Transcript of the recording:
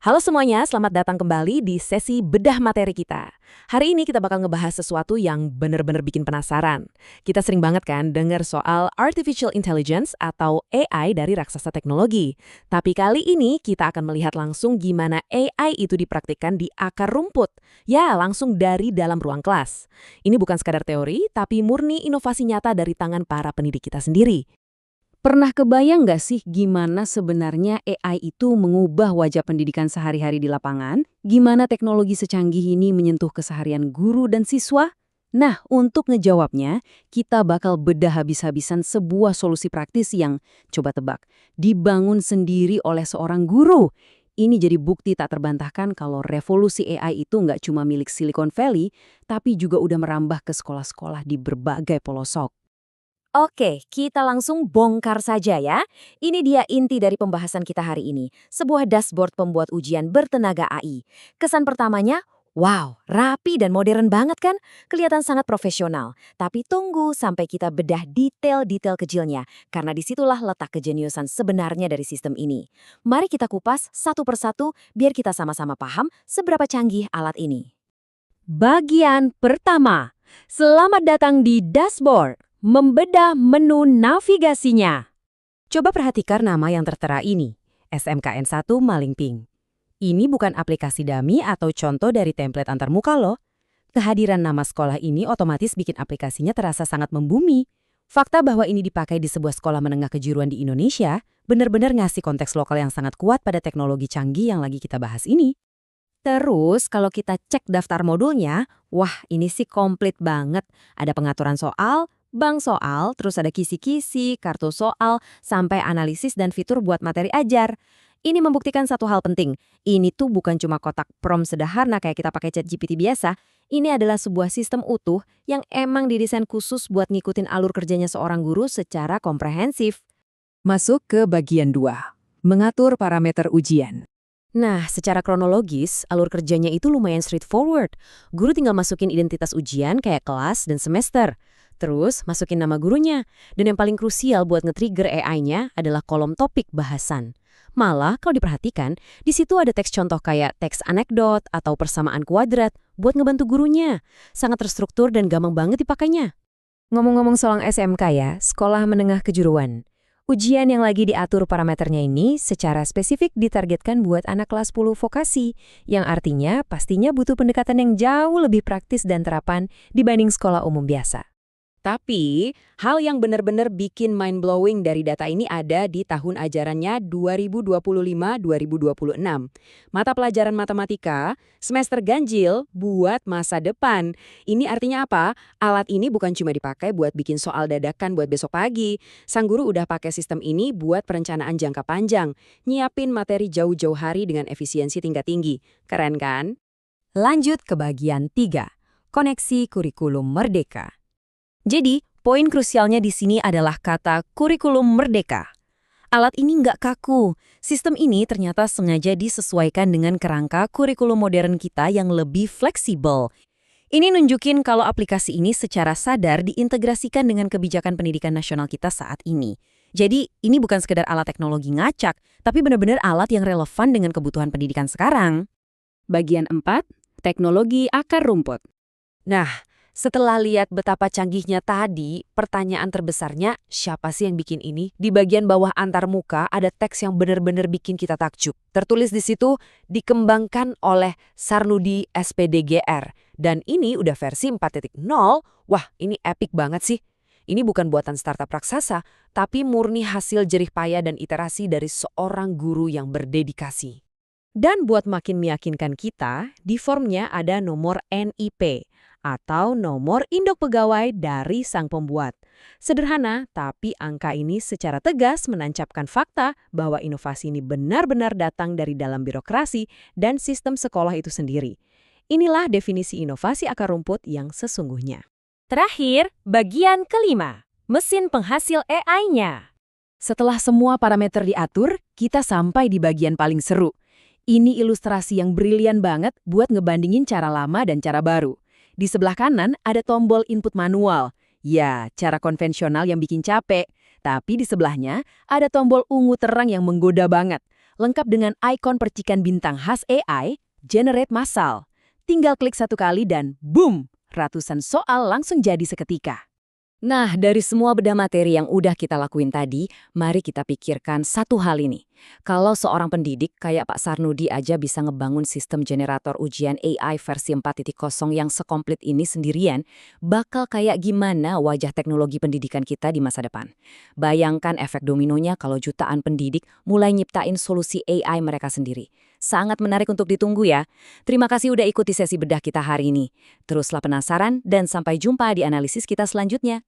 Halo semuanya, selamat datang kembali di sesi bedah materi kita. Hari ini kita bakal ngebahas sesuatu yang bener-bener bikin penasaran. Kita sering banget kan dengar soal Artificial Intelligence atau AI dari raksasa teknologi. Tapi kali ini kita akan melihat langsung gimana AI itu dipraktikkan di akar rumput. Ya, langsung dari dalam ruang kelas. Ini bukan sekadar teori, tapi murni inovasi nyata dari tangan para pendidik kita sendiri. Pernah kebayang nggak sih gimana sebenarnya AI itu mengubah wajah pendidikan sehari-hari di lapangan? Gimana teknologi secanggih ini menyentuh keseharian guru dan siswa? Nah, untuk ngejawabnya, kita bakal bedah habis-habisan sebuah solusi praktis yang, coba tebak, dibangun sendiri oleh seorang guru. Ini jadi bukti tak terbantahkan kalau revolusi AI itu nggak cuma milik Silicon Valley, tapi juga udah merambah ke sekolah-sekolah di berbagai pelosok. Oke, kita langsung bongkar saja ya. Ini dia inti dari pembahasan kita hari ini. Sebuah dashboard pembuat ujian bertenaga AI. Kesan pertamanya, wow, rapi dan modern banget kan? Kelihatan sangat profesional. Tapi tunggu sampai kita bedah detail-detail kecilnya. Karena disitulah letak kejeniusan sebenarnya dari sistem ini. Mari kita kupas satu persatu biar kita sama-sama paham seberapa canggih alat ini. Bagian pertama, selamat datang di dashboard. Membedah menu navigasinya. Coba perhatikan nama yang tertera ini, SMKN1 Malingping. Ini bukan aplikasi dummy atau contoh dari template antarmuka loh. Kehadiran nama sekolah ini otomatis bikin aplikasinya terasa sangat membumi. Fakta bahwa ini dipakai di sebuah sekolah menengah kejuruan di Indonesia benar-benar ngasih konteks lokal yang sangat kuat pada teknologi canggih yang lagi kita bahas ini. Terus kalau kita cek daftar modulnya, wah ini sih komplit banget. Ada pengaturan soal, bank soal, terus ada kisi-kisi, kartu soal, sampai analisis dan fitur buat materi ajar. Ini membuktikan satu hal penting. Ini tuh bukan cuma kotak prompt sederhana kayak kita pakai ChatGPT biasa. Ini adalah sebuah sistem utuh yang emang didesain khusus buat ngikutin alur kerjanya seorang guru secara komprehensif. Masuk ke bagian 2. Mengatur parameter ujian. Nah, secara kronologis, alur kerjanya itu lumayan straightforward. Guru tinggal masukin identitas ujian kayak kelas dan semester. Terus, masukin nama gurunya. Dan yang paling krusial buat nge-trigger AI-nya adalah kolom topik bahasan. Malah, kalau diperhatikan, di situ ada teks contoh kayak teks anekdot atau persamaan kuadrat buat ngebantu gurunya. Sangat terstruktur dan gampang banget dipakainya. Ngomong-ngomong soal SMK ya, sekolah menengah kejuruan. Ujian yang lagi diatur parameternya ini secara spesifik ditargetkan buat anak kelas 10 vokasi, yang artinya pastinya butuh pendekatan yang jauh lebih praktis dan terapan dibanding sekolah umum biasa. Tapi, hal yang benar-benar bikin mind-blowing dari data ini ada di tahun ajarannya 2025-2026. Mata pelajaran matematika, semester ganjil buat masa depan. Ini artinya apa? Alat ini bukan cuma dipakai buat bikin soal dadakan buat besok pagi. Sang guru udah pakai sistem ini buat perencanaan jangka panjang, nyiapin materi jauh-jauh hari dengan efisiensi tingkat tinggi. Keren kan? Lanjut ke bagian 3, koneksi kurikulum merdeka. Jadi, poin krusialnya di sini adalah kata kurikulum merdeka. Alat ini nggak kaku. Sistem ini ternyata sengaja disesuaikan dengan kerangka kurikulum modern kita yang lebih fleksibel. Ini nunjukin kalau aplikasi ini secara sadar diintegrasikan dengan kebijakan pendidikan nasional kita saat ini. Jadi, ini bukan sekedar alat teknologi ngacak, tapi benar-benar alat yang relevan dengan kebutuhan pendidikan sekarang. Bagian 4, teknologi akar rumput. Nah, setelah lihat betapa canggihnya tadi, pertanyaan terbesarnya, siapa sih yang bikin ini? Di bagian bawah antarmuka ada teks yang benar-benar bikin kita takjub. Tertulis di situ, dikembangkan oleh Sarnudi SPDGR. Dan ini udah versi 4.0. Wah, ini epic banget sih. Ini bukan buatan startup raksasa, tapi murni hasil jerih payah dan iterasi dari seorang guru yang berdedikasi. Dan buat makin meyakinkan kita, di formnya ada nomor NIP, atau nomor induk pegawai dari sang pembuat. Sederhana, tapi angka ini secara tegas menancapkan fakta bahwa inovasi ini benar-benar datang dari dalam birokrasi dan sistem sekolah itu sendiri. Inilah definisi inovasi akar rumput yang sesungguhnya. Terakhir, bagian kelima, mesin penghasil AI-nya. Setelah semua parameter diatur, kita sampai di bagian paling seru. Ini ilustrasi yang brilian banget buat ngebandingin cara lama dan cara baru. Di sebelah kanan ada tombol input manual. Ya, cara konvensional yang bikin capek. Tapi di sebelahnya ada tombol ungu terang yang menggoda banget. lengkap dengan ikon percikan bintang khas AI, generate massal. Tinggal klik satu kali dan boom, ratusan soal langsung jadi seketika. Nah, dari semua bedah materi yang udah kita lakuin tadi, mari kita pikirkan satu hal ini. Kalau seorang pendidik kayak Pak Sarnudi aja bisa ngebangun sistem generator ujian AI versi 4.0 yang sekomplit ini sendirian, bakal kayak gimana wajah teknologi pendidikan kita di masa depan? Bayangkan efek dominonya kalau jutaan pendidik mulai nyiptain solusi AI mereka sendiri. Sangat menarik untuk ditunggu ya. Terima kasih udah ikuti sesi bedah kita hari ini. Teruslah penasaran dan sampai jumpa di analisis kita selanjutnya.